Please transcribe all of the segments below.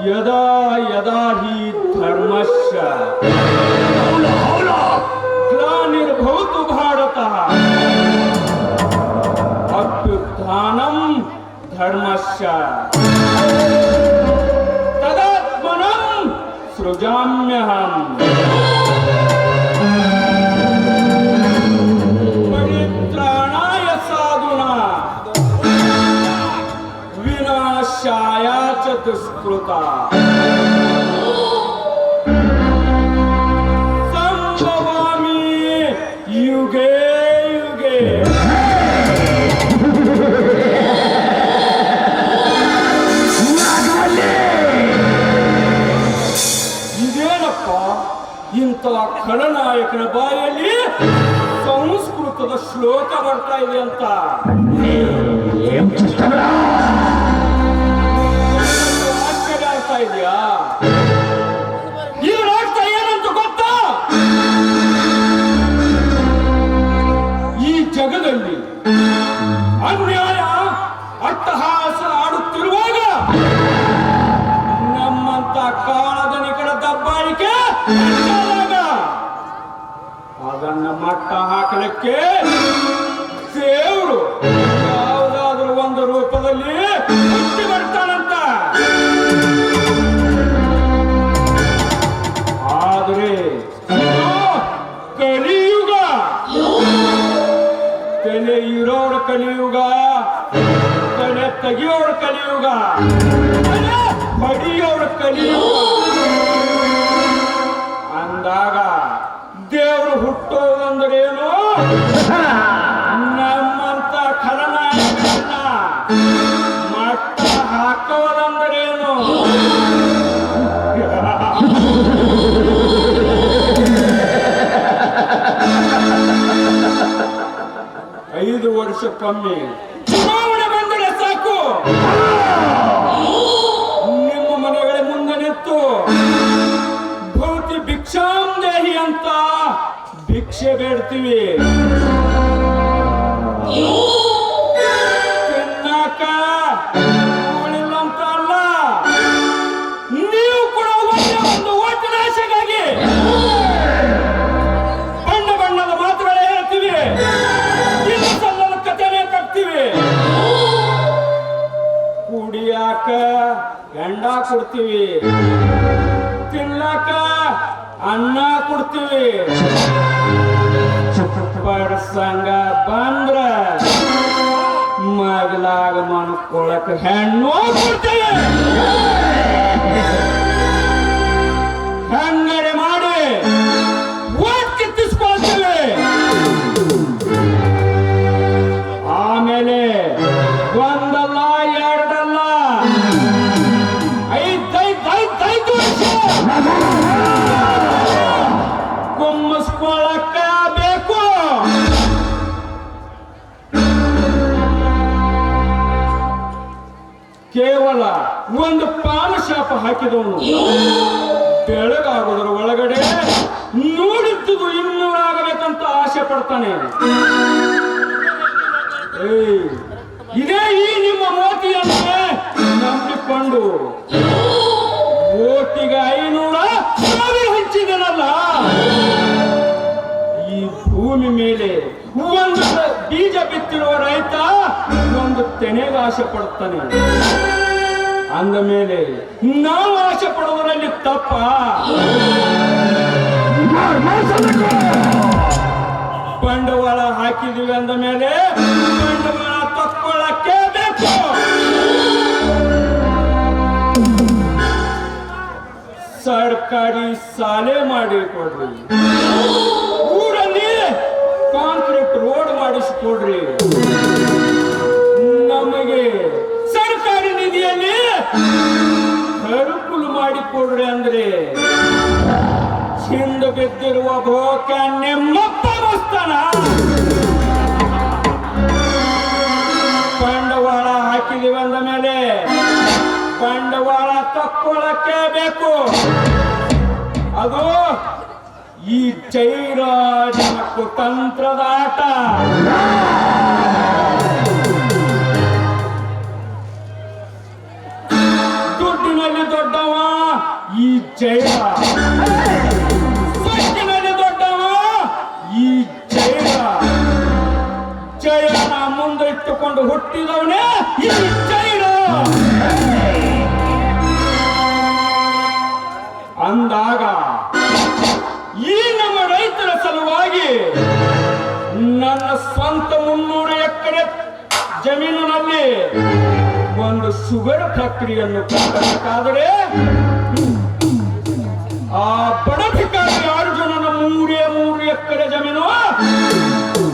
यदा यदा हि धर्मस्य ग्लानिर्भवतु भारतः अभ्युत्थानं धर्मस्य तदात्मनं सृजाम्यहम् परित्राणाय साधूनां विनाशाय च दुष्कृता संभवामि युगे युगे ಇದೇನಪ್ಪ ಇಂಥ ಖಳನಾಯಕನ ಬಾಯಲ್ಲಿ ಸಂಸ್ಕೃತದ ಶ್ಲೋಕ ಬರ್ತಾ ಇದೆ ಅಂತ ಆಶ್ಚರ್ಯ ಆಗ್ತಾ ಇದೆಯಾ? ಇವ್ರ ಅರ್ಥ ಏನಂತ ಗೊತ್ತಾ? ಈ ಜಗದಲ್ಲಿ ಅನ್ಯಾಯ ಅಟ್ಟಹಾಸ ಆಡುತ್ತಿರುವಾಗ ನಮ್ಮಂತ ಕಾಲದ ನಿಕಟ ದಬ್ಬಾಳಿಕೆ ಅದನ್ನ ಮಟ್ಟ ಹಾಕಲಿಕ್ಕೆ ದೇವರು ಯಾವುದಾದ್ರೂ ಒಂದು ರೂಪದಲ್ಲಿ ಹುಟ್ಟಿ ಬರ್ತಾನಂತ. ಆದ್ರೆ ಕಲಿಯುಗ, ತಲೆ ಇರೋರ ಕಲಿಯುಗ, ತಲೆ ತೆಗಿಯೋರ ಕಲಿಯುಗ, ತಲೆ ಬಡಿಯೋರ ಕಲಿಯುಗ ಅಂದಾಗ ದೇವರು ಹುಟ್ಟೋದಂದ್ರೇನು? ನಮ್ಮಂತ ಖಳನಾಯಕರನ್ನ ಮಟ್ಟ ಹಾಕೋದಂದ್ರೇನು? 5 ವರ್ಷಕ್ಕೊಮ್ಮೆ ಚುನಾವಣೆ ಬಂದರೆ ಸಾಕು, ನಿಮ್ಮ ಮನೆಗಳ ಮುಂದೆ ನಿಂತು ಭೌತಿ ಭಿಕ್ಷಾಂ ದೇಹಿ ಅಂತ ಭಿಕ್ಷೆ ಬೇಡ್ತೀವಿ. ತಿನ್ನಾಕ ಉಳಿಲ್ಲ ಅಂತ ಅಲ್ಲ, ನೀವು ಕೂಡ ಒಂದು ಓಟಿನ ಆಸೆಗಾಗಿ ಬಣ್ಣ ಬಣ್ಣದ ಮಾತುಗಳೇ ಹೇಳ್ತೀವಿ, ಇನ್ನು ಸಲ್ಲದ ಕಥೆನೇ ಕಟ್ತೀವಿ. ಕುಡಿಯಾಕ ಗಂಡ ಕೊಡ್ತೀವಿ, ತಿನ್ನಕ ಅನ್ನ ಕೊಡ್ತೀವಿ, ಪರ್ಸಂಗ ಬಂದ್ರ ಮಗಲಾಗ ಮನ್ಕೊಳಕ್ ಹೆಣ್ಣು ಕೊಡ್ತೀವಿ. ಹಂಗರೆ ಮಾಡಿ ಓಟ್ ಕಿತ್ತಿಸ್ಕೊಳ್ತೀವಿ. ಆಮೇಲೆ ಒಂದಲ್ಲ ಎರಡಲ್ಲ 5 ವರ್ಷ ಕುಮ್ಮಿಸ್ಕೊಳಕ್ಕ ಬೇಕು. ಕೇವಲ ಒಂದು ಪಾನ ಶಾಪ ಹಾಕಿದವನು ಬೆಳಗಾಗೋದ್ರ ಒಳಗಡೆ ನೋಡಿದ್ದುದು 200 ಆಗಬೇಕಂತ ಆಸೆ ಪಡ್ತಾನೆ. ಇದೇ ಈ ನಿಮ್ಮ ಮೋತಿಯನ್ನೇ ನಂಬಿಕೊಂಡು ಓಟಿಗೆ 500,000 ಹಂಚಿದನಲ್ಲ. ಈ ಭೂಮಿ ಮೇಲೆ ಒಂದು ಬೀಜ ಬಿತ್ತಿರುವ ರೈತ ಒಂದು ತೆನೆಗೆ ಆಸೆ ಪಡ್ತಾನೆ. ಅಂದ ಮೇಲೆ ನಾವು ಆಸೆ ಪಡುವುದರಲ್ಲಿ ತಪ್ಪ? ಬಂಡವಾಳ ಹಾಕಿದೀವಿ ಅಂದ ಮೇಲೆ ಬಂಡವಾಳ ತಕ್ಕೊಳ್ಳಕ್ಕೆ ಬೇಕು. ಸರ್ಕಾರಿ ಶಾಲೆ ಮಾಡಿ ಕೊಡ್ರಿ, ಊರಲ್ಲಿ ಅಳವಡಿಸಿಕೊಡ್ರಿ. ನಮಗೆ ಸರ್ಕಾರಿ ನಿಧಿಯಲ್ಲಿ ಅನುಕೂಲ ಮಾಡಿಕೊಡ್ರಿ ಅಂದ್ರೆ ಹಿಂದೆ ಬಿದ್ದಿರುವ ಭೋಕ ನಿಮ್ಮಪ್ಪ ಮಸ್ತಾನ. ಬಂಡವಾಳ ಹಾಕಿದೀವಿ ಅಂದ ಮೇಲೆ ಬಂಡವಾಳ ತಕ್ಕೊಳ್ಳಕ್ಕೆ ಬೇಕು. ಅದು ಈ ಜೈರಾಜನ ಕುತಂತ್ರದ ಆಟ. ದುಡ್ಡಿನಲ್ಲಿ ದೊಡ್ಡವ ಈ ಜೈರ, ಸೊಕ್ಕಿನಲ್ಲಿ ದೊಡ್ಡವ ಈ ಜೈರ. ಜಯನ ಮುಂದೆ ಇಟ್ಟುಕೊಂಡು ಹುಟ್ಟಿದವನೇ ಈ ಜೈರ. ಅಂದಾಗ ಈ ನಮ್ಮ ರೈತರ ಸಲುವಾಗಿ ನನ್ನ ಸ್ವಂತ 300 ಎಕರೆ ಜಮೀನಿನಲ್ಲಿ ಒಂದು ಶುಗರ್ ಫ್ಯಾಕ್ಟರಿಯನ್ನು ಕಟ್ಟಬೇಕಾದರೆ ಆ ಬಡ ಭಿಕಾರಿ ಅರ್ಜುನನ 3 ಎಕರೆ ಜಮೀನು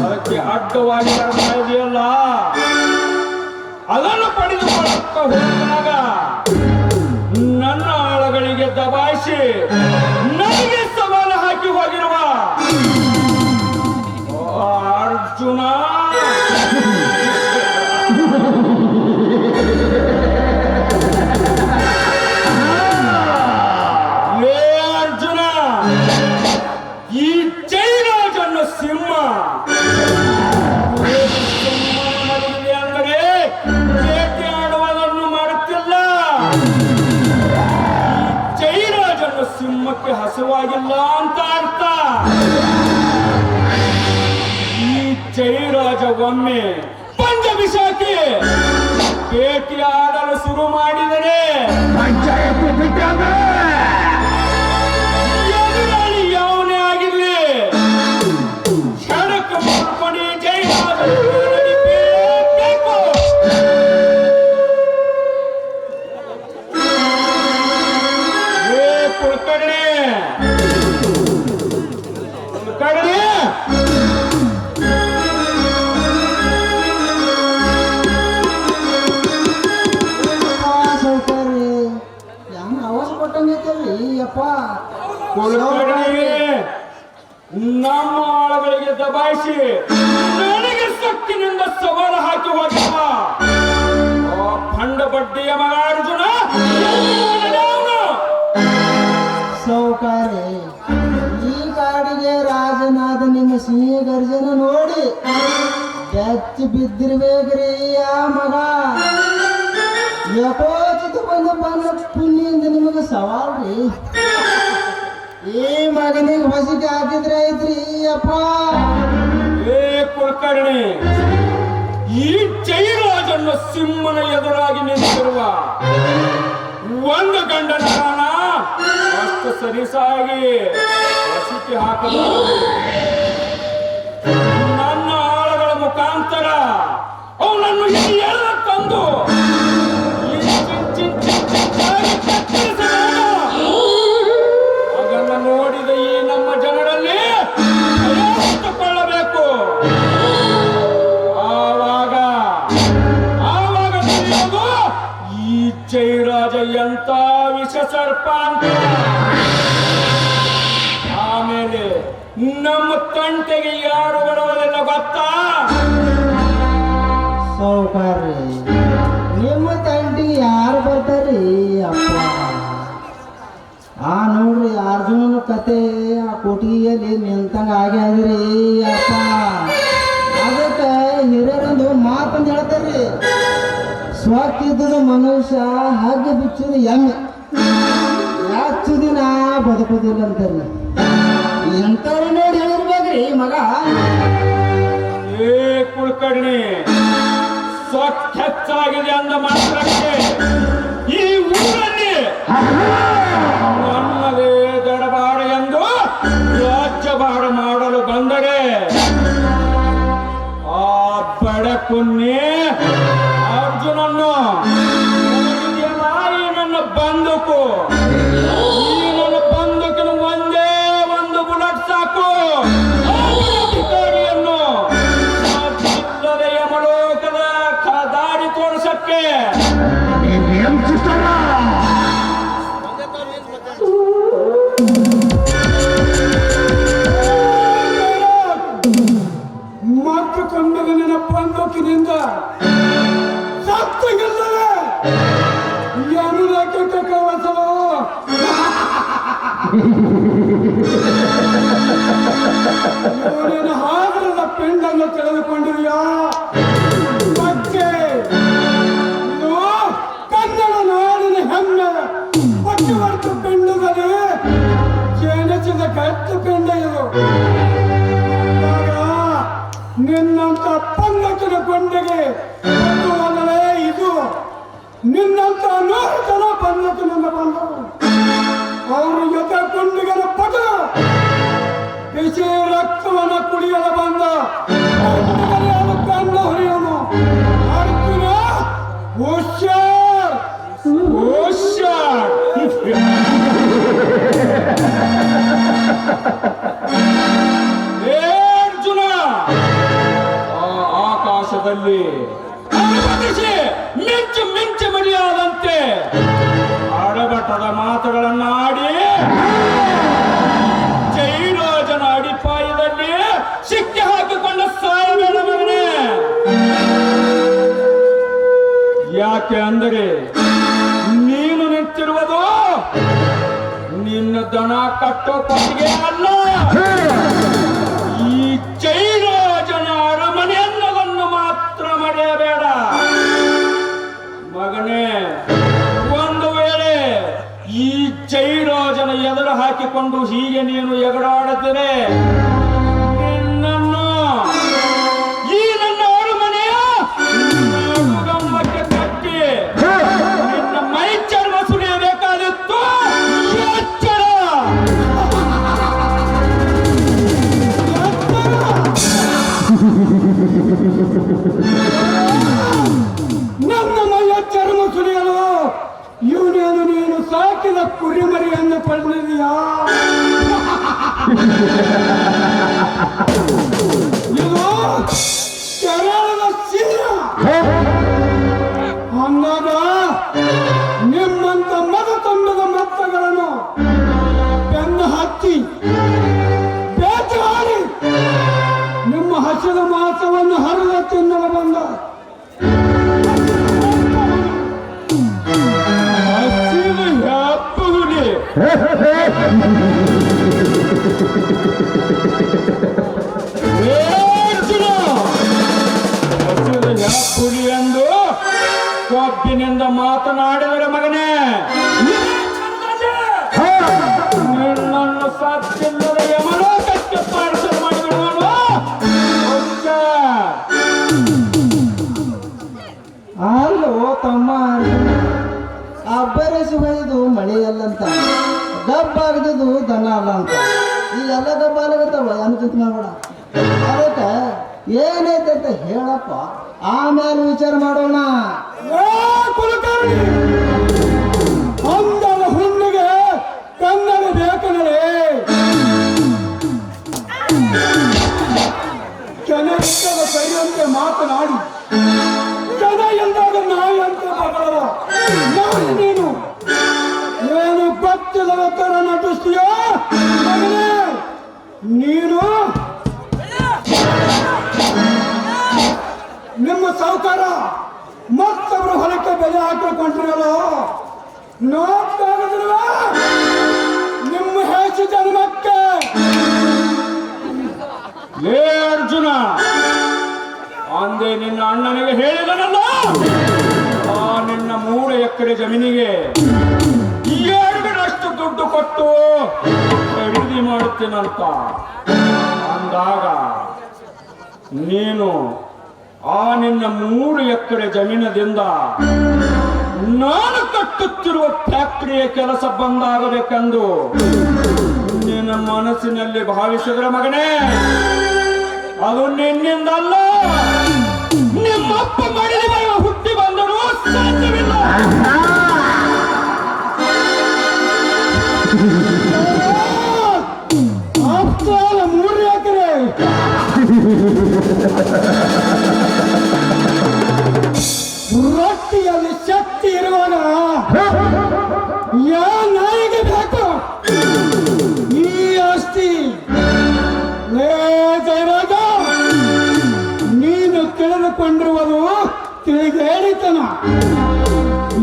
ಅದಕ್ಕೆ ಅಡ್ಡವಾಗಿ ಇದೆಯಲ್ಲ, ಅದನ್ನು ಪಡೆದುಕೊಳ್ಳಕ್ಕ ಹೋದಾಗ ನನ್ನ ಆಳಗಳಿಗೆ ದಬಾಯಿಸಿ ನನಗೆ ಸವಾಲು ಹಾಕಿ ಹೋಗಿರುವ ಅರ್ಜುನ ಅರ್ಜುನ ಈ ಜೈರಾಜನ ಸಿಂಹ ಅಂದರೆ ಬೇಟೆಯಾಡುವುದನ್ನು ಮಾಡುತ್ತಿಲ್ಲ. ಜೈರಾಜನ ಸಿಂಹಕ್ಕೆ ಹಸುವಾಗಿಲ್ಲ ಅಂತ ಅರ್ಥ. ಈ ಜೈರಾಜ ಒಮ್ಮೆ ಪಂಚವಿಶಾಖಿ ಬೇಟೆಯಾಡಲು ಶುರು ಮಾಡಿದರೆ ಎದುರಾಳಿ ಯಾವನೇ ಆಗಿರಲಿ ಕ್ಷಣಕ್ಕೆ ಮುಟ್ಕೊಂಡು ಜೈರಾಜ ಬೇಕು. ಕುಲಕರ್ಣಿ ನಮ್ಮ ಆಳುಗಳಿಗೆ ದಬಾಯಿಸಿ ನನಗೆ ಸೊಕ್ಕಿನಿಂದ ಸವಾಲು ಹಾಕಿ ಹೋಗಿರುವ ಭಂಡ ಬಡ್ಡಿಯ ಮಗ ಅರ್ಜುನ ಸೌಕಾರೆ. ಈ ಕಾಡಿಗೆ ರಾಜನಾದ ನಿಮ್ಮ ಸಿಂಹ ಗರ್ಜನ ನೋಡಿ ಬೆಚ್ಚಿ ಬಿದ್ದಿರ್ಬೇಕ್ರಿ ಆ ಮಗ. ಯಥೋಚಿತ ಬಂದ ಪುಣ್ಯಿಂದ ನಿಮಗೆ ಸವಾಲ್ರಿ. ಈ ಮಗನಿಗೆ ಹೊಸಿಗೆ ಹಾಕಿದ್ರೆ ಐತ್ರಿ ಅಪ್ಪ. ಏ ಕುಲಕರ್ಣಿ, ಈ ಜೈರಾಜನ ಸಿಂಹನ ಎದುರಾಗಿ ನಿಂತಿರುವ ಒಂದು ಗಂಡನ ಕಾಲ ಅಷ್ಟು ಸರಿಸಾಗಿ ಹೊಸಿಕೆ ಹಾಕಬಹುದು. ನನ್ನ ಆಳುಗಳ ಮುಖಾಂತರ ಅವನನ್ನು ಎಲ್ಲ ತಂದು ಅದನ್ನು ನೋಡಿದ ಈ ನಮ್ಮ ಜನರಲ್ಲಿ ಕೊಳ್ಳಬೇಕು. ಆವಾಗ ತಿಳಿಯೋದು ಈ ಜೈರಾಜ ಎಂತ ವಿಷ ಸರ್ಪ ಅಂತ. ಆಮೇಲೆ ನಮ್ಮ ತಂಟೆಗೆ ಯಾರು ಬರುವುದಿಲ್ಲ ಗೊತ್ತಾ? ಸೌಕಾರ್ರಿ, ನಿಮ್ಮ ತಂಟಿಗೆ ಯಾರು ಬರ್ತಾರ್ರಿ ಅಪ್ಪ? ಆ ನೋಡ್ರಿ ಅರ್ಜುನನ ಕತೆ ಆ ಕೊಟ್ಟಿಗೆಯಲ್ಲಿ ನಿಂತಂಗ ಆಗ್ಯಾದ್ರಿ ಅಪ್ಪ. ಅದಕ್ಕೆ ಹಿರಿಯರೊಂದು ಮಾತಂದು ಹೇಳ್ತಾರ್ರಿ, ಸ್ವಕ್ಕಿದ್ದ ಮನುಷ್ಯ ಹಗ್ಗ ಬಿಚ್ಚುದು ಎಮ್ಮೆ, ಹೆಚ್ಚು ದಿನ ಬದುಕುದಿಲ್ಲ ಅಂತಾರ್ರಿ. ಎಂತವ್ರು ನೋಡಿ ಹೇಳಿರ್ಬೇಕ್ರಿ ಮಗ. ಏ ಕುಲಕರ್ಣಿ, ಸ್ವಚ್ಛ ಹೆಚ್ಚಾಗಿದೆ ಅಂದ ಮಾತ್ರಕ್ಕೆ ಈ ಊರಲ್ಲಿ ನನ್ನದೇ ದಡಬಾರ ಎಂದು ರಾಜ್ಯಭಾರ ಮಾಡಲು ಬಂದರೆ ಆ ಬಡಕುನ್ನಿ ಅರ್ಜುನನ್ನು ಈ ನನ್ನ ಬಂದೂಕು, ಈ ನನ್ನ ಬಂದೂಕಿನ ಒಂದೇ ಒಂದು ಬುಲೆಟ್ ಸಾಕು. ಅಧಿಕಾರಿಯನ್ನು ಹಾಕಿಕೊಂಡದ ನಿನ್ನ ಬಂದೂಕಿನಿಂದ ಸತ್ತಿಗಿಲ್ಲದೆ ಎನ್ನುವುದಕ್ಕೆ ಕವಸಲು ನೀನು ಹಾಗರದ ಪಿಂಡನ್ನು ತೆಗೆದುಕೊಂಡಿದೆಯಾ ಬಗ್ಗೆ ಇದು ಕನ್ನಡ ನಾಡಿನ ಹೆಮ್ಮೆ ಪಟ್ಟುವರ್ತು ಪಿಂಡದಲ್ಲಿ ಜನಿಸಿದ ಗಟ್ಟು ಪಿಂಡ ಇದು. ನಿನ್ನಂತ ಪಂಗತಿನ ಕೊಂಡೆಗೆ ಬಂದರೆ ಇದು ನಿನ್ನಂತ 100 ಜನ ಪಂಗತಿನಿಂದ ಬಂದರು. ಅವರು ಜೊತೆ ಕೊಂಡಿಗನ ಪಟ ಬಿಸಿ ರಕ್ತವನ್ನು ಕುಡಿಯಲು ಬಂದ ಕಂಡು ಹೊರೆಯವನು ಅರ್ಜುನ ಹುಷಾರ್ ಹುಷಾರ್. ಏ ಅರ್ಜುನ, ಆ ಆಕಾಶದಲ್ಲಿ ಅನುಮತಿಸಿ ಮಿಂಚು ಮಿಂಚು ಮಡಿಯಾದಂತೆ ಆಡಬಟ್ಟದ ಮಾತುಗಳನ್ನಾಡಿ ಜೈರಾಜನ ಅಡಿಪಾಯದಲ್ಲಿ ಸಿಕ್ಕಿ ಹಾಕಿಕೊಂಡ ಸಾಯಬೇಡ ಮಗನೇ. ಯಾಕೆ ಅಂದರೆ ನೀನು ನಿಂತಿರುವುದು ನಿನ್ನ ದನ ಕಟ್ಟೋ ಕೊಟ್ಟಿಗೆ ಅಲ್ಲ, ಈ ಜೈರಾಜನ ಅರಮನೆ ಅನ್ನೋದನ್ನು ಮಾತ್ರ ಮರೆಯಬೇಡ ಮಗನೇ. ಒಂದು ವೇಳೆ ಈ ಜೈರಾಜನ ಎದುರು ಹಾಕಿಕೊಂಡು ಹೀಗೆ ನೀನು ಎಗರಾಡುತ್ತೀರೆ, ನಿನ್ನನ್ನು ಈ ನನ್ನ ಅರಮನೆಯ ಗಮ್ಮಕ್ಕೆ ಕಟ್ಟಿ ನಿನ್ನ ಮೈ ಚರ್ಮ ಸುರಿಯಬೇಕಾದಿತ್ತು. ಎಚ್ಚರ. ನನ್ನ ಮೈಯ ಚರ್ಮ ಸುರಿಯಲು ಇವನೇನು ನೀನು ಸಾಕಿದ ಕುರಿಮರಿಯನ್ನು ಪಡೆದಿದೆಯಾ? ಇದು ಕೇರಳದ ಸಿಂಹ. ಹಂಗಾದ ನಿಮ್ಮಂತ ಮದ ತಂಡದ ಮತ್ತಗಳನ್ನು ಬೆನ್ನು ಹತ್ತಿ ಬೇಟೆಯಾಡಿ ನಿಮ್ಮ ಹಸಿದ ಮಾಂಸವನ್ನು ಹರಿದ ತಿನ್ನಲು ಬಂದ ಹಸಿರು ಹೆಪ್ಪುಲಿ. ಏ ಅರ್ಜುನ, ಹಸಿರು ಹೆಪ್ಪುಲಿ ಎಂದು ಕೊಬ್ಬಿನಿಂದ ಮಾತನಾಡಿದರೆ ಮಗನೇ, ನಿನ್ನನ್ನು ಸಾಧ್ಯವಿಲ್ಲದ ಯಮಲೋಕಕ್ಕೆ ಪಾರ್ಸಲ್ ಮಾಡಿಬಿಡುವನು. ಅಲ್ಲೋ ತಮ್ಮ ಅರ್ಜುನ, ಅಬ್ಬರಿಸಿ ಹೊಯ್ದು ಮಳೆ ಅಲ್ಲಂತ, ಗಬ್ಬಾಗದಿದ್ದು ದನ ಅಲ್ಲ ಅಂತ. ಈ ಎಲ್ಲ ಗಬ್ಬ ಅಲ್ಲಾಗತ್ತವ ಏನು ಚಿಂತೆ ಮಾಡ್ಬೇಡ. ಅದಕ್ಕೆ ಏನೈತೆ ಅಂತ ಹೇಳಪ್ಪ, ಆಮೇಲೆ ವಿಚಾರ ಮಾಡೋಣ. ಕುಲಕರ್ಣಿ, ಅಂದರ ಹುಣ್ಣಿಗೆ ಕನ್ನಡ ಬೇಕನಲೇ. ಜನರಿಲ್ಲದ ಕೈಯಂತೆ ಮಾತನಾಡಿ ಜನ ಎಂದಾಗ ನಾಯಿ ಅಂತ ಬಗಳವ ನಾನು ನೀನು ಏನು ಗೊತ್ತಿಲ್ಲದ ತರ ನಟಿಸ್ತೀಯೋ ಮಗನೇ. ನೀನು ನಿಮ್ಮ ಸಾಹುಕಾರ ಮತ್ತೊಬ್ಬರ ಹೊಲಕ್ಕೆ ಬೆಲೆ ಹಾಕಿಕೊಂಡಿರಲ್ಲ, ನೋಡ್ತಾಗದಿಲ್ವ ನಿಮ್ಮ ಹೆಚ್ಚು ಜನ್ಮಕ್ಕೆ. ಲೇ ಅರ್ಜುನ, ಅಂದೇ ನಿನ್ನ ಅಣ್ಣನಿಗೆ ಹೇಳಿದನಲ್ಲ, ಆ ನಿನ್ನ 3 ಎಕರೆ ಜಮೀನಿಗೆ 2ರಷ್ಟು ದುಡ್ಡು ಕೊಟ್ಟು ಖರೀದಿ ಮಾಡುತ್ತೇನಂತ ಅಂದಾಗ ನೀನು ಆ ನಿನ್ನ 3 ಎಕರೆ ಜಮೀನದಿಂದ ನಾನು ಕಟ್ಟುತ್ತಿರುವ ಫ್ಯಾಕ್ಟರಿಯ ಕೆಲಸ ಬಂದಾಗಬೇಕೆಂದು ನಿನ್ನ ಮನಸ್ಸಿನಲ್ಲಿ ಭಾವಿಸಿದ್ರೆ ಮಗನೇ, ಅದು ನಿನ್ನಿಂದಲ್ಲ, ನಿಮ್ಮಪ್ಪ ಮಾಡಿದ ಮೇಲೆ ಹುಟ್ಟಿ ಬಂದರೂ ಸಾಧ್ಯವಿಲ್ಲ. ಅಪ್ಪಾಲ 3 ಎಕರೆ ರೊಟ್ಟಿಯಲ್ಲಿ ಶಕ್ತಿ ಇರುವಾಗ ಯಾ ನಾಯಿಗೆ ಬೇಕು ಈ ಆಸ್ತಿ? ಲೇ ಜಯರಾಜ, ತಿಳಿಗೇಡಿತನ.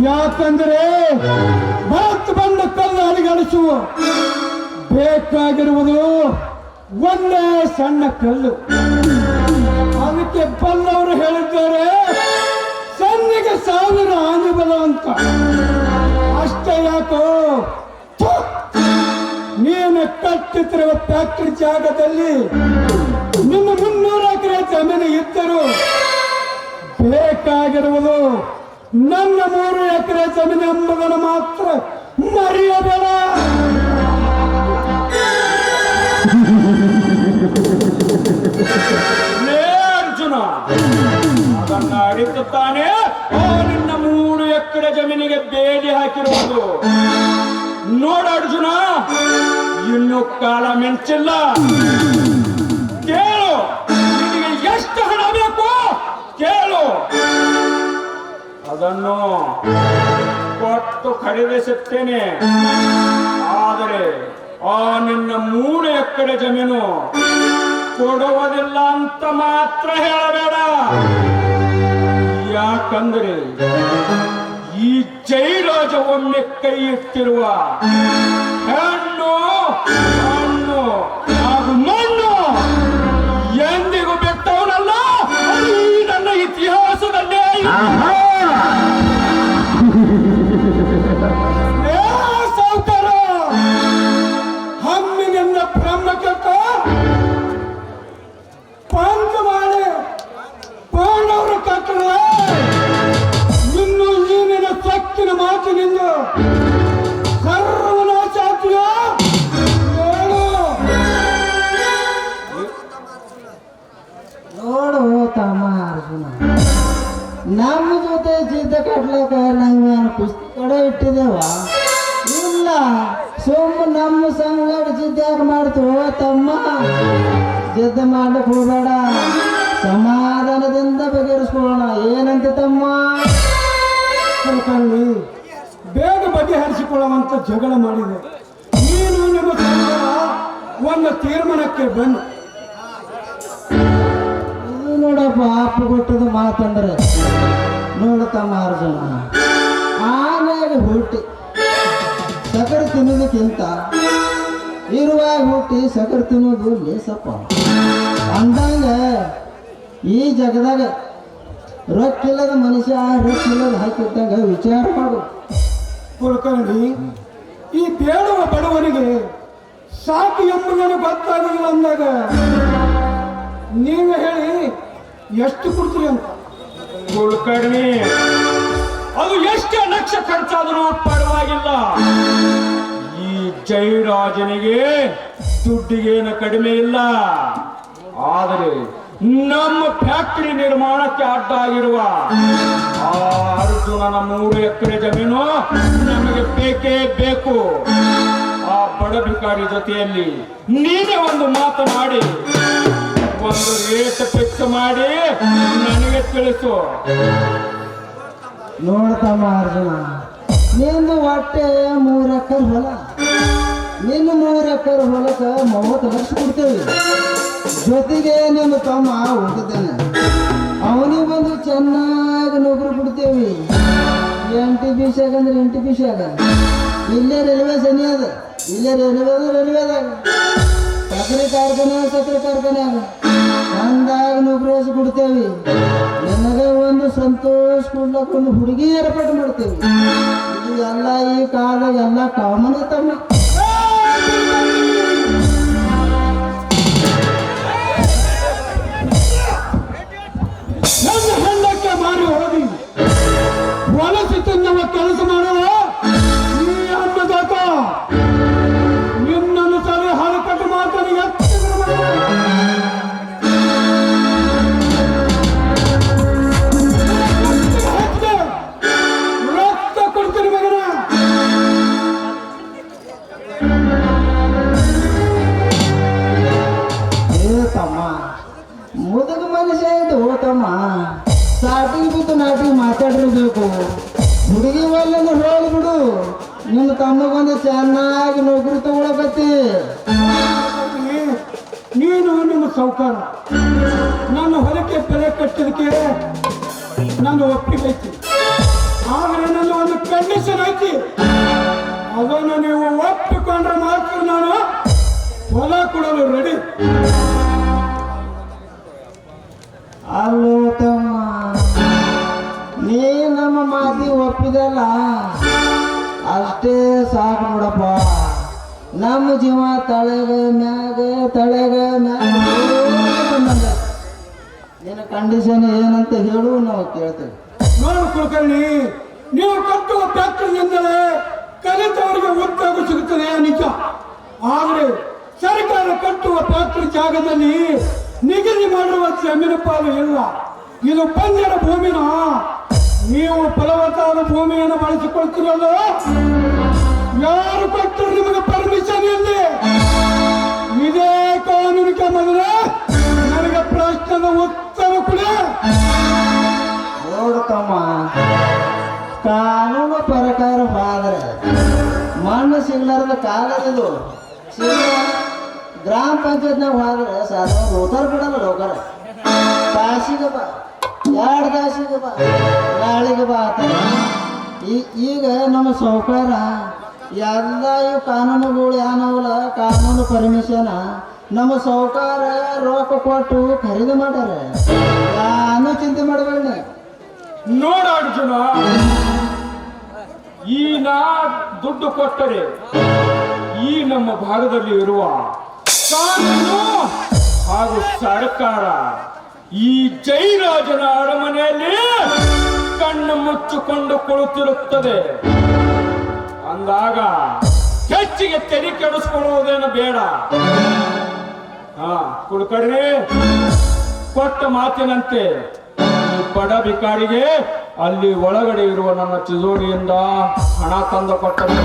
ಯಾಕಂದ್ರೆ ಭರತ್ ಬಂದ ಕಲ್ಲು ಅಡಿಗಡಿಸುವ ಬೇಕಾಗಿರುವುದು ಒಂದೇ ಸಣ್ಣ ಕಲ್ಲು. ಅದಕ್ಕೆ ಬಲ್ಲವರು ಹೇಳಿದ್ದಾರೆ, ಸನ್ನಿಗೆ 1000 ಆನೆ ಬಲ ಅಂತ. ಅಷ್ಟೇ ಯಾಕೋ ಥು! ನೀನು ಕಟ್ಟುತ್ತಿರುವ ಫ್ಯಾಕ್ಟರಿ ಜಾಗದಲ್ಲಿ ನಿಮ್ಮ 300 ಎಕರೆ ಜಮೀನು ಇದ್ದರು ಬೇಕಾಗಿರುವುದು ನನ್ನ 3 ಎಕರೆ ಜಮೀನು ಎಂಬುದನ್ನು ಮಾತ್ರ ಮರೆಯಬೇಡ. ಅರ್ಜುನ ಅದನ್ನ ಅರಿತುತ್ತಾನೆ. ನಿನ್ನ 3 ಎಕರೆ ಜಮೀನಿಗೆ ಬೇಲಿ ಹಾಕಿರುವುದು ನೋಡ ಅರ್ಜುನ, ಇನ್ನು ಕಾಲ ಮಿಂಚಿಲ್ಲ. ಕೇಳು, ನಿನಗೆ ಎಷ್ಟು ಹಣ ಬೇಕು ಕೇಳು, ಅದನ್ನು ಕೊಟ್ಟು ಖರೀದಿಸುತ್ತೇನೆ. ಆದರೆ ಆ ನಿನ್ನ 3 ಎಕರೆ ಜಮೀನು ಕೊಡುವುದಿಲ್ಲ ಅಂತ ಮಾತ್ರ ಹೇಳಬೇಡ. ಯಾಕಂದ್ರೆ ಈ ಜೈರಾಜ ಒಮ್ಮೆ ಕೈ ಇಟ್ಟಿರುವ ಹೆಣ್ಣು ಹಣ್ಣು ಹಾಗೂ ಮಣ್ಣು ಎಂದಿಗೂ ಬಿಟ್ಟವನಲ್ಲ. ಅದು ಈ ನನ್ನ ಇತಿಹಾಸದಲ್ಲೇ ಸಾವುಕಾರ ಹಮ್ಮಿನಿಂದ ಬ್ರಹ್ಮಕತ್ತ ಪಂಚ ಮಾಡಿ ಪಾಂಡವರು ಕಟ್ಟಡ ಇನ್ನು ನೀನಿನ ಸಕ್ಕಿನ ಮಾತಿನಿಂದ ಸರ್ವನಾಶ ಆಗ್ತೀಯೋ ಹೇಳು. ನೋಡು ತಮ್ಮ ಅರ್ಜುನ, ನಮ್ಮ ಜೊತೆ ಜಿದ್ದ ಕಟ್ಲಕ್ಕ ನಾವೇನು ಪುಸ್ತಕ ಕಡೆ ಇಟ್ಟಿದ್ದೇವ? ಇಲ್ಲ, ನಮ್ಮ ಸಂಗಡ ಜಿದ್ದಾಗ ಮಾಡ್ತೀವೋ ತಮ್ಮ? ಜಿದ್ದ ಮಾಡ್ಲಿಕ್ಕೆ ಹೋಗಬೇಡ, ಸಮಾಧಾನದಿಂದ ಬಗೆಹರಿಸ್ಕೊಳ್ಳೋಣ. ಏನಂತ ತಮ್ಮ? ಕಣ್ಣಿ ಬೇಗ ಬಗೆಹರಿಸಿಕೊಳ್ಳುವಂತ ಜಗಳ ಮಾಡಿದೆ. ನೀನು ನಿಮ್ಮ ಸಂಸಾರ ಒಂದು ತೀರ್ಮಾನಕ್ಕೆ ಬನ್ನಿ. ಇದು ನೋಡಪ್ಪ, ಅಪ್ಪ ಕೊಟ್ಟದ ಮಾತಂದ್ರೆ ನೋಡತಮ್ಮ ಅರ್ಜುನ, ಆನೆಗೆ ಹುಟ್ಟಿ ಸಕ್ಕರೆ ತಿನ್ನೋದಕ್ಕಿಂತ ಇರುವಾಗ ಹುಟ್ಟಿ ಸಕ್ಕರೆ ತಿನ್ನೋದು ಲೇಸಪ್ಪ. ಅಂದಂಗ ಈ ಜಗದಾಗ ರೊಕ್ಕಿಲ್ಲದ ಮನುಷ್ಯ ರೊಕ್ಕಿಲ್ಲದ ಹಾಕಿದ್ದಾಗ ವಿಚಾರ ಮಾಡು. ಕುಲಕರ್ಣಿ, ಈ ಬೇಡುವ ಬಡವನಿಗೆ ಸಾಕು ಎಂಬುದನ್ನು ಗೊತ್ತಾಗಲಿಲ್ಲ ಅಂದಾಗ ನೀವೇ ಹೇಳಿ ಎಷ್ಟು ಕೊಡ್ತೀರಿ ಅಂತ. ಕುಲಕರ್ಣಿ, ಅದು ಎಷ್ಟೇ ಲಕ್ಷ ಖರ್ಚಾದರೂ ಪರವಾಗಿಲ್ಲ. ಈ ಜೈರಾಜನಿಗೆ ದುಡ್ಡಿಗೇನು ಕಡಿಮೆ ಇಲ್ಲ. ಆದರೆ ನಮ್ಮ ಫ್ಯಾಕ್ಟರಿ ನಿರ್ಮಾಣಕ್ಕೆ ಅಡ್ಡ ಆಗಿರುವ ಆ ಅರ್ಜುನನ 3 ಎಕರೆ ಜಮೀನು ನಮಗೆ ಬೇಕೇ ಬೇಕು. ಆ ಬಡ ಭಿಕಾರಿ ಜೊತೆಯಲ್ಲಿ ನೀನೇ ಒಂದು ಮಾತನಾಡಿ ಒಂದು ರೇಟ್ ಫಿಕ್ಸ್ ಮಾಡಿ ನನಗೆ ತಿಳಿಸು. ನೋಡ್ತಮ್ಮ ಅರ್ಜುನ, ನಿಂದು ಹೊಟ್ಟೆ 3 ಎಕರೆ ಹೊಲ. ನಿನ್ನ 3 ಎಕರೆ ಹೊಲಕ್ಕೆ 30 ಲಕ್ಷ ಕೊಡ್ತೇವೆ. ಜೊತೆಗೆ ನಿಮ್ಮ ತಮ್ಮ ಓದಿದ್ದಾನೆ, ಅವನಿಗೆ ಬಂದು ಚೆನ್ನಾಗಿ ನೌಕರಿ ಕೊಡ್ತೇವೆ. NTPC ಅಂದ್ರೆ NTPC ಆಗ, ಇಲ್ಲೇ ರೈಲ್ವೆ ಸನಿ ಅದ, ಇಲ್ಲೇ ರೈಲ್ವೆದಾಗ ಸಕ್ಕರೆ ಕಾರ್ಖಾನೆ ಆಗ ಚಂದಾಗಿ ನೌಕರಿ ಕೊಡ್ತೇವೆ. ನಿನಗೆ ಒಂದು ಸಂತೋಷ ಕೊಡ್ಲಕ್ಕ ಒಂದು ಹುಡುಗಿ ಏರ್ಪಾటు ಮಾಡ್ತೇವೆ. ಇದು ಎಲ್ಲ ಈ ಕಾಲದಾಗ ಎಲ್ಲ ಕಾಮನ್ ತಮ್ಮ. ನನ್ನ ಹೆಣ್ಣಕ್ಕೆ ಮಾರಿ ಹೊರದಿ ಹೊಲಸಿ ತಿನ್ನುವ ಕೆಲಸ ಮಾಡಲ್ಲ ಈ ಅನ್ನದಾತ. ನಿನ್ನನ್ನು ಸರಿ ಹಲಕಟ್ಟು ಮಾತನ್ನು ರಕ್ತ ಕೊಡ್ತೀನಿ ಮಗನ. ತಮ್ಮ ಮುದುಗ ಮನುಷ್ಯ ಇದು ತಮ್ಮ, ಸಾಟಿಗೆ ಬಿದ್ದು ನಾಟಿಗೆ ಮಾತಾಡಿರ್ಬೇಕು. ಹುಡುಗಿ ಒಳ್ಳೆಂದು ಹೋಗ್ಬಿಡು, ನಿಮ್ಮ ತಮ್ಮಗೊಂದು ಚೆನ್ನಾಗಿ ನೌಕರಿ ತಗೊಳಕತ್ತಿ. ನೀನು ನಿಮ್ಮ ಸೌಕಾರ ನನ್ನ ಹೊಲಕ್ಕೆ ಬೆಲೆ ಕಟ್ಟೋದಕ್ಕೆ ನಂದು ಒಪ್ಪಿಗೆ ಐತಿ. ಆದ್ರೆ ನನ್ನ ಒಂದು ಕಂಡೀಷನ್ ಐತಿ. ಅದನ್ನು ನೀವು ಒಪ್ಪಿಕೊಂಡ್ರೆ ಮಾತ್ರ ನಾನು ಹೊಲ ಕೊಡಲು ರೆಡಿ. ಅಲ್ಲೋ ತಮ್ಮ, ನೀ ನಮ್ಮ ಮಾತಿ ಒಪ್ಪಿದಲ್ಲ ಅಷ್ಟೇ ಸಾಕು ನೋಡಪ್ಪ. ನಮ್ಮ ಜೀವ ತಳೆಗ ಮ್ಯಾಗ ನಿನ್ನ ಕಂಡೀಷನ್ ಏನಂತ ಹೇಳು, ನಾವು ಕೇಳ್ತೇವೆ. ನೋಡು ಕುಲಕರ್ಣಿ, ನೀವು ಕಟ್ಟುವ ಫ್ಯಾಕ್ಟರಿಯಿಂದಲೇ ಕಲಿತವರಿಗೆ ಉದ್ಯೋಗ ಸಿಗುತ್ತದೆ ನಿಜ. ಆದರೆ ಸರ್ಕಾರ ಕಟ್ಟುವ ಫ್ಯಾಕ್ಟರಿ ಜಾಗದಲ್ಲಿ ನಿಗದಿ ಮಾಡುವ ಜಮೀನು ಪಾಲು ಇಲ್ಲ. ಇದು ಪಂಜರ ಭೂಮಿನ. ನೀವು ಫಲವತ್ತಾದ ಭೂಮಿಯನ್ನು ಬಳಸಿಕೊಳ್ತಿರಲ್ಲ, ಯಾರು ಕೊಟ್ಟರು ನಿಮಗೆ ಪರ್ಮಿಷನ್ ಇಲ್ಲಿ? ಇದೇ ಕಾನೂನಿಗೆ ಮೊದಲೇ ನನಗೆ ಪ್ರಶ್ನೆದ ಉತ್ತರ ಕೊಡಿ. ನೋಡ್ತಮ್ಮ, ಕಾನೂನು ಪ್ರಕಾರ ಹೋದ್ರೆ ಮಣ್ಣು ಸಿಗ್ಲಾರದ ಕಾಲದಿದು. ಗ್ರಾಮ ಪಂಚಾಯತ್ನಾಗ ಹೋದ್ರೆ ಸಾಧಾರಣ ಲೋಕರ್ ಬಿಡಲ್ಲ. ಲೋಕರ ತಾಸಿಗೆ ಬಾ, 2 ತಾಸಿಗೆ ಬಾ, ನಾಳೆಗೆ ಬಾ ಅಂತ. ಈಗ ನಮ್ಮ ಸಾಹುಕಾರ ಎಲ್ಲ ಇವು ಕಾನೂನುಗಳು ಏನವಲ್ಲ, ಕಾನೂನು ಪರ್ಮಿಷನ್ ನಮ್ಮ ಸಾಹುಕಾರ ರೊಕ್ಕ ಕೊಟ್ಟು ಖರೀದಿ ಮಾಡ್ಯಾರ. ನಾನು ಚಿಂತೆ ಮಾಡಬೇಡಿ. ನೋಡ ಅರ್ಜುನ, ಈ ನಾ ದುಡ್ಡು ಕೊಟ್ಟರೆ ಈ ನಮ್ಮ ಭಾಗದಲ್ಲಿ ಇರುವ ಕಾನೂನು ಹಾಗೂ ಸರ್ಕಾರ ಈ ಜೈರಾಜನ ಅರಮನೆಯಲ್ಲಿ ಕಣ್ಣು ಮುಚ್ಚಿಕೊಂಡು ಕುಳಿತಿರುತ್ತದೆ. ಅಂದಾಗ ಹೆಚ್ಚಿಗೆ ತೆರಿ ಕೆಡಿಸ್ಕೊಳ್ಳುವುದೇನು ಬೇಡ. ಕುಲಕರ್ಣಿ, ಕೊಟ್ಟ ಮಾತಿನಂತೆ ಈ ಬಡ ಭಿಕಾರಿಗೆ ಅಲ್ಲಿ ಒಳಗಡೆ ಇರುವ ನನ್ನ ತಿಜೋರಿಯಿಂದ ಹಣ ತಂದು ಕೊಟ್ಟರು.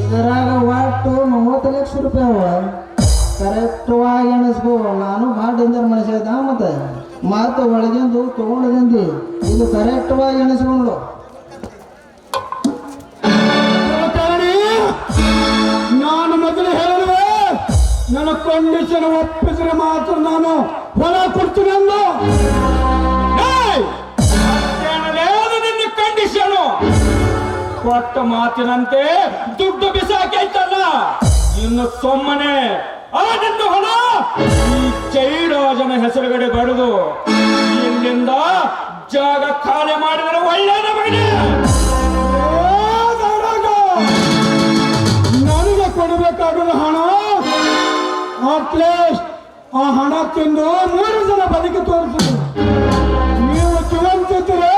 ಇದರಾಗ ಒಟ್ಟು 30 ಲಕ್ಷ ರೂಪಾಯಿ ಕರೆಕ್ಟವಾಗಿ ಎಣಿಸ್ಕೋ. ನಾನು ಭಾಳ ಡೇಂಜರ್ ಮನುಷ್ಯ ಇದ್ದ. ಮತ್ತೆ ಒಳಗಿಂದು ತಗೊಂಡದಿಂದಿ ಇದು ಕರೆಕ್ಟವಾಗಿ ಎಣಿಸ್ಕೊಂಡು. ನಾನು ಮೊದಲು ಹೇಳಿದ್ರೆ ನನ್ನ ಕಂಡೀಷನ್ ಒಪ್ಪಿದ್ರೆ ಮಾತ್ರ ನಾನು ಹೊಲ ಕೊಡ್ತೀನಿ ಅಂದ. ನಿನ್ನ ಕಂಡೀಷನು ಕೊಟ್ಟ ಮಾತಿನಂತೆ ದುಡ್ಡು ಬಿಸಾಕೈತಲ್ಲ, ಇನ್ನು ಸೊಮ್ಮನೆ ಆ ನಿನ್ನ ಹೊಲ ಈ ಜೈರಾಜನ ಹೆಸರುಗಡೆ ಬರೆದು ಇಲ್ಲಿಂದ ಜಾಗ ಖಾಲಿ ಮಾಡಿದರೆ ಒಳ್ಳೆಯದ ಮಗನೇ. ನನಗೆ ಕೊಡಬೇಕಾಗಿರೋ ಹಣ ಅಟ್ಲೀಸ್ಟ್ ಆ ಹಣ ತಿಂದು 3 ಜನ ಬದುಕಿ ತೋರಿಸಿದ್ರು. ನೀವು ಜೀವಂತಿದ್ರೆ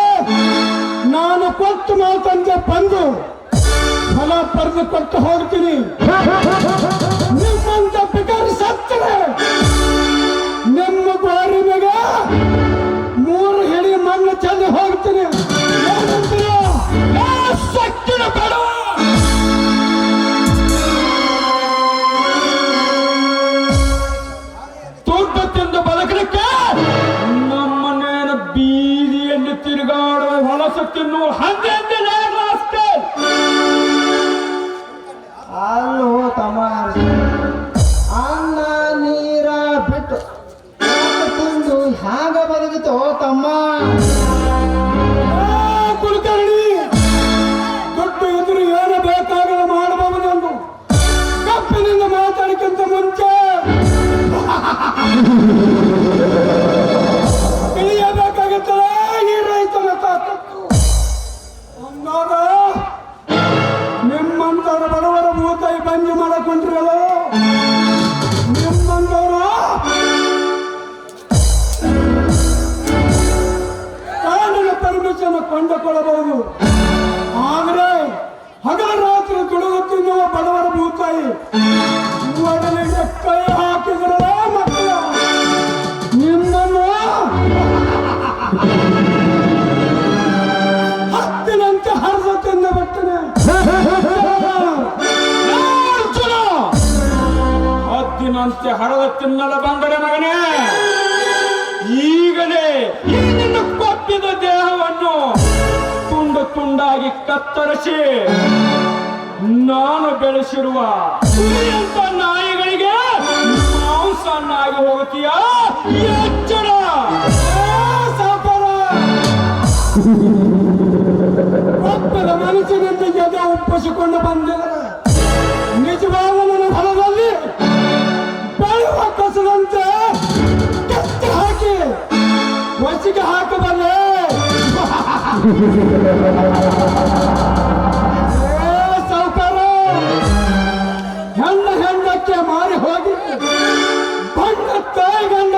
ನಾನು ಕೊಟ್ಟು ಮಾತಂತೆ ಬಂದು ಫಲ ಪಡೆದು ಕೊಟ್ಟು ಹೋಗ್ತೀನಿ. ನಿಮ್ಮಂತ ಪಿಕಾರಿ ಸತ್ತರೆ ನಿಮ್ಮ ಗೋರಿ ಮೇಲೆ 3 ಹಿಡಿ ಮಣ್ಣು ಚೆಲ್ಲಿ ಹೋಗ್ತೀನಿ. ಸಕ್ಕಿನ ಬೇಡವ. ದುಡ್ಡು ತಿಂದು ಬದುಕಲಿಕ್ಕೆ ನಮ್ಮನ್ನೇನು ಬೀದಿಯಲ್ಲಿ ತಿರುಗಾಡುವ ಹೊಲಸು ತಿನ್ನುವ ಹಂಗೆ ಅಲ್ಲೋ ತಮ್ಮ, ಅನ್ನ ನೀರ ಬಿಟ್ಟು ತಿಂದು ಹ್ಯಾಂಗ ಬದುಕಿತೋ ತಮ್ಮ? ಕುಲಕರ್ಣಿ, ದುಡ್ಡು ಎದುರು ಏನು ಬೇಕಾಗಲ್ಲ ಮಾಡಬಹುದೆಂದು ಕಪ್ಪಿನಿಂದ ಮಾತಾಡಕ್ಕಿಂತ ಮುಂಚೆ ತಿಳಿಯಬೇಕಾಗುತ್ತದೆ ಈ ರೈತನ ತಾಕತ್ತು. ಆಸ್ತಿ ಹರದ ತಿನ್ನಲು ಬಂದರೆ ಮಗನೇ, ಈಗಲೇ ಈ ನಿನ್ನ ಕೊಪ್ಪಿದ ದೇಹವನ್ನು ತುಂಡು ತುಂಡಾಗಿ ಕತ್ತರಿಸಿ ನಾನು ಬೆಳೆಸಿರುವ ಕುರಿಯಂತ ನಾಯಿಗಳಿಗೆ ಮಾಂಸನ್ನಾಗಿ ಹೋಗುತ್ತೀಯಾ? ಎಚ್ಚರ! ಒಪ್ಪದ ಮನಸ್ಸಿನಿಂದ ಎದೆ ಒಪ್ಪಿಸಿಕೊಂಡು ಬಂದಿದ್ದಾರೆ. ನಿಜವಾದ ನನ್ನ ಹೊಲದಲ್ಲಿ ಬೆಳೆಯುವ ಕಸದಂತೆ ಕೆತ್ತಿ ಹಾಕಿ ವಸಿಗೆ ಹಾಕಬಲ್ಲೆ. ಸಾವುಕಾರ, ಹೆಣ್ಣಕ್ಕೆ ಮಾರಿ ಹೋಗಿ ಬಣ್ಣ ತಾಯಿಗಂಡ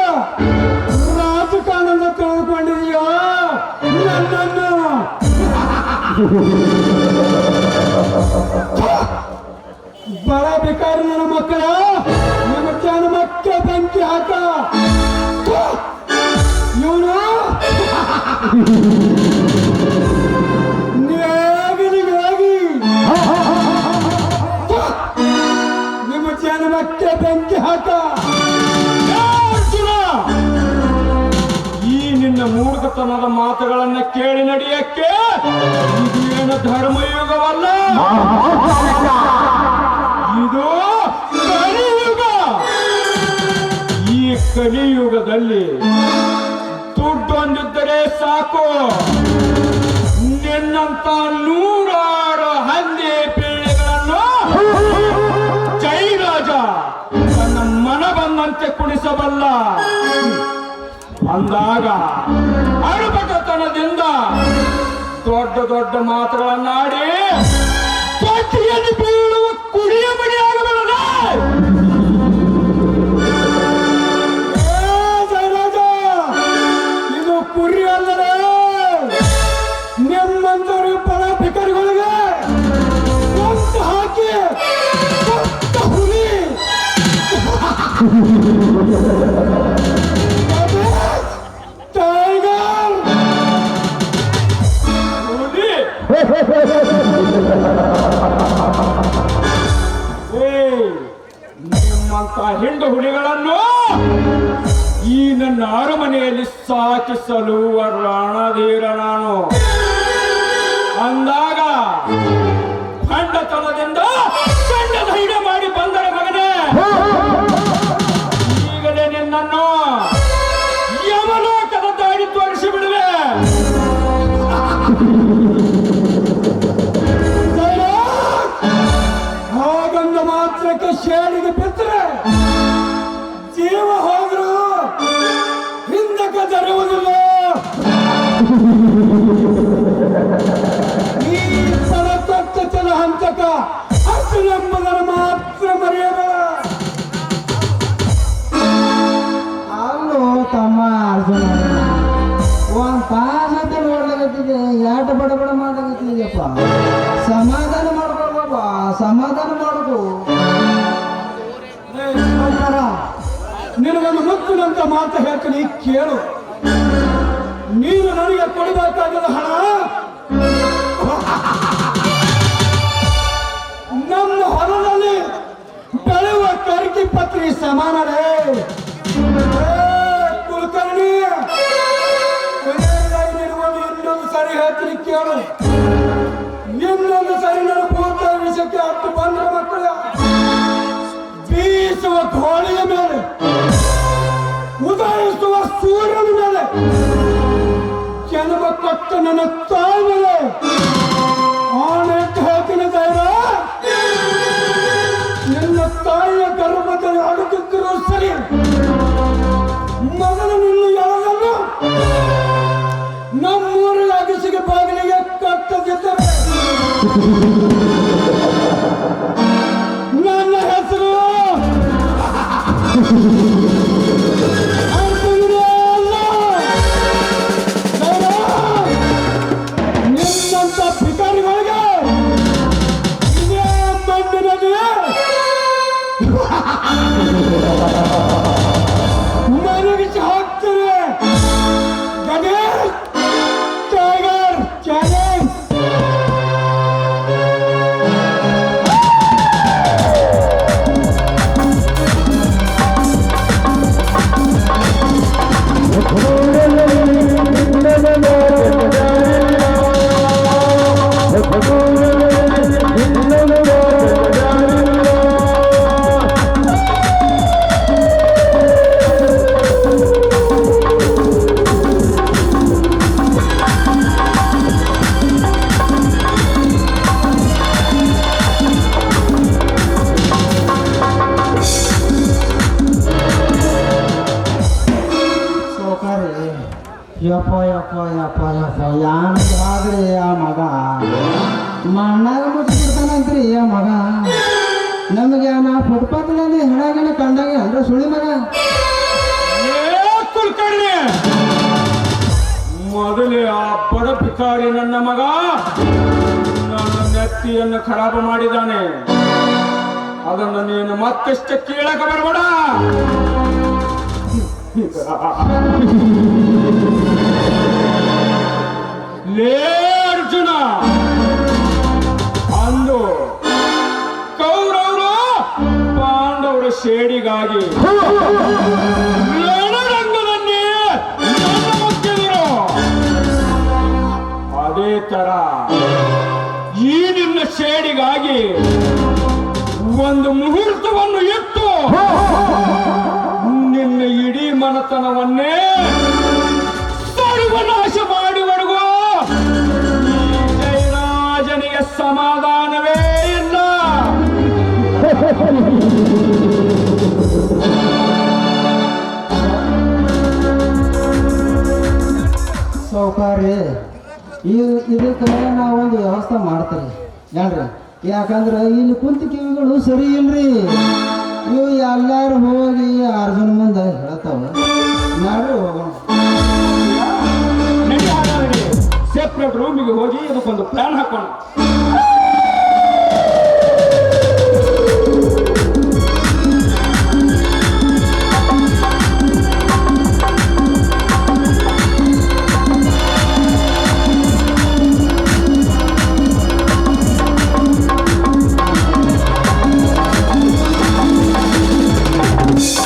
ರಾಜಕಾರಣದ ತಿಳಿದುಕೊಂಡಿದೆಯೋ ನನ್ನನ್ನು? ಬಡ ಬೇಕಾರಿ ನನ್ನ ಮಕ್ಕಳ, ನಿಮ್ಮ ಜನ್ಮಕ್ಕೆ ಬೆಂಕಿ ಹಾಕ. ಇವನು ನೇಗಿಲಿಗಾಗಿ ನಿಮ್ಮ ಜನ್ಮಕ್ಕೆ ಬೆಂಕಿ ಹಾಕ. ಅರ್ಜುನ, ಈ ನಿನ್ನ ಮೂರ್ಖತನದ ಮಾತುಗಳನ್ನ ಕೇಳಿ ನಡೆಯಕ್ಕೆ ಇದೇನು ಧರ್ಮಯುಗವಲ್ಲ, ಇದು ಕಲಿಯುಗ. ಈ ಕಲಿಯುಗದಲ್ಲಿ ದುಡ್ಡು ಹೊಂದಿದ್ದರೆ ಸಾಕು, ನಿನ್ನಂತ ನೂರಾರು ಹಂದಿ ಪೀಳಿಗೆಗಳನ್ನು ಜೈರಾಜ ತನ್ನ ಮನ ಬಂದಂತೆ ಕುಣಿಸಬಲ್ಲ. ಅಂದಾಗ ಅಡುಪಟತನದಿಂದ ದೊಡ್ಡ ದೊಡ್ಡ ಮಾತುಗಳನ್ನಾಡಿ ತೊಟ್ಟಿಯಲ್ಲಿ ಬೀಳುವ ಕುಡಿಯ ಬಡಿಯಾಗಬಲ್ಲದ. ಇದು ಕುರಿ ಅಲ್ಲದೆ ನಿಮ್ಮಂತರು ಬಡ ಭಿಕಾರಿಗಳಿಗೆ ಕೊಂದು ಹಾಕಿ ಕೊಟ್ಟ ಹುಲಿ. ಟೈಗರ್ ಹುಲಿ, ನಿಮ್ಮಂತ ಹಿಂಡು ಹುಲಿಗಳನ್ನು ಈ ನನ್ನ ಅರಮನೆಯಲ್ಲಿ ಸಾಕಿಸಲು ರಣಧೀರ ನಾನು. ಅಂದಾಗ ಖಂಡತನದಿಂದ ಚಂಡ ಧೈರ್ಯ ಮಾಡಿ ಬಂದರೆ ಮಗನೇ, ಈಗಲೇ ನಿನ್ನನ್ನು ಯಮಲೋಕದ ದಾರಿ ತೋರಿಸಿ ಬಿಡುವೆ. ಹಾಗಂದ ಮಾತ್ರಕ್ಕೆ ಶೇಳಿಗೆ ಬಿದ್ದರೆ ಜೀವ ಹೋದ್ರು ಹಿಂದಕ್ಕೆ ತರುವುದಿಲ್ಲ. ಈ ಪರತತ್ವದ ಹಂತಕ ಅರ್ಜುನೆಂಬುದನ್ನು ಮಾತ್ರ ಮರೆಯಬೇಡ. ಅಲ್ಲೋ ತಮ್ಮ ಅರ್ಜುನ, ಒಂದ್ ತಾಸ ಅಂತ ನೋಡ್ಲಾಗತ್ತಿದೆ, ಯಾಟ ಬಡ ಬಡ ಮಾಡ್ಲಾಗತ್ತಿದೆಯಪ್ಪ. ಸಮಾಧಾನ ಮಾಡ್ಕೊಳ್ಬಾಪ, ಸಮಾಧಾನ ಮಾಡ್ಕೋ. ನಿನಗೊಂದು ಮುತ್ತಿನಂತ ಮಾತು ಹೇಳ್ತೀನಿ, ಕೇಳು. ನೀನು ನನಗೆ ಕೊಡಬೇಕಾದ ಹಣ ನಮ್ಮ ಹೊಲದಲ್ಲಿ ಬೆಳೆಯುವ ಕರಿಕಿ ಪತ್ರಿ ಸಮಾನರೇ. ಕುಲಕರ್ಣಿ, ನಿನಗೊಂದು ಇನ್ನೊಂದು ಸರಿ ಹೇಳ್ತೀನಿ ಕೇಳು. ಇನ್ನೊಂದು ಸರಿ ನನ್ನ ಪೂರ್ತ ವಿಷಯಕ್ಕೆ ಹತ್ತು ಬಂದ್ರ ಮಕ್ಕಳ ಬೀಸುವ ಗೋಳಿಯ ಮೇಲೆ, ಉದಯಿಸುವ ಸೂರ್ಯನ ಮೇಲೆ, ಜನ್ಮ ಕೊಟ್ಟ ನನ್ನ ತಾಯಿ ಮೇಲೆ ಆನೆಟ್ಟು ಹೇಳ್ತೀನಿ ಧೈರ್ಯ. ನಿನ್ನ ತಾಯಿಯ ಗರ್ಭದಲ್ಲಿ ಅಡುತ್ತಿದ್ದರೂ ಸರಿ, ಮಗನ ನಿನ್ನ ಯಾರನ್ನು ನಮ್ಮೂರಿನ ಅಗಸಿಗೆ ಬಾಗಿಲಿಗೆ ಕಟ್ಟದಿದ್ದರೆ ನನ್ನ ಹೆಸರು ನಿನ್ನಂತ ಭಿಕಾರಿಗಳಿಗೆ ಇದೇ ಮಣ್ಣಿನಲ್ಲಿ ಮನಗಿಸಿ ಹಾಕ್ತೇವೆ. Ganesh tiger challenge. ಯಪ್ಪ ಯಪ್ಪ ಯಪ್ಪ ಯಪ್ಪ ಯಾನಾದ್ರಿ ಆ ಮಗ ಮಣ್ಣಾಗ ಮುಚ್ಚಿಬಿಡ್ತಾನಂತ್ರಿ ಆ ಮಗ. ನಮಗೆ ನಾ ಫುಟ್ಪಾತ್ನಲ್ಲಿ ಹೆಣಗಿನ ಕಂಡಾಗ ಅಂದ್ರೆ ಸುಳಿ ಮಗ. ಕುಲ್ಕರ್ಣಿ, ಮೊದಲೇ ಆ ಬಡ ಭಿಕಾರಿ ನನ್ನ ಮಗ ನನ್ನ ನೆತ್ತಿಯನ್ನು ಖರಾಬ ಮಾಡಿದ್ದಾನೆ. ಅದನ್ನು ನೀನು ಮತ್ತಷ್ಟು ಕೇಳಕ ಬರಬೇಡ. ಲೇ ಅರ್ಜುನ, ಅಂದು ಕೌರವರು ಪಾಂಡವರ ಶೇಡಿಗಾಗಿ ರಣರಂಗದಲ್ಲಿ ನನ್ನ ಮುತ್ತಿದರು. ಅದೇ ತರ ಈ ನಿನ್ನ ಶೇಡಿಗಾಗಿ ಒಂದು ಮುಹೂರ್ತವನ್ನು ಇಟ್ಟು ನಿನ್ನ ಇಡೀ ಮನತನವನ್ನೇ ಸರ್ವನಾಶ ಮಾಡುವವರೆಗೂ ಈ ಜಯರಾಜನಿಗೆ ಸಮಾಧಾನವೇ ಇಲ್ಲ. ಸೌಕಾರಿ ಇದಕ್ಕೆ ನಾವೊಂದು ವ್ಯವಸ್ಥೆ ಮಾಡ್ತೀವಿ ಏನ್ರಿ. ಯಾಕಂದ್ರೆ ಇಲ್ಲಿ ಕುಂತ ಕಿವಿಗಳು ಸರಿ ಇಲ್ರಿ. ಇವು ಎಲ್ಲಾರು ಹೋಗಿ ಅರ್ಜುನ ಮುಂದೆ ಹೇಳ್ತಾವ. ನಾಡ್ರಿ ಹೋಗೋಣ. ಸೆಪ್ರೇಟ್ ರೂಮಿಗೆ ಹೋಗಿ ಅದಕ್ಕೊಂದು ಪ್ಲಾನ್ ಹಾಕೋಣ.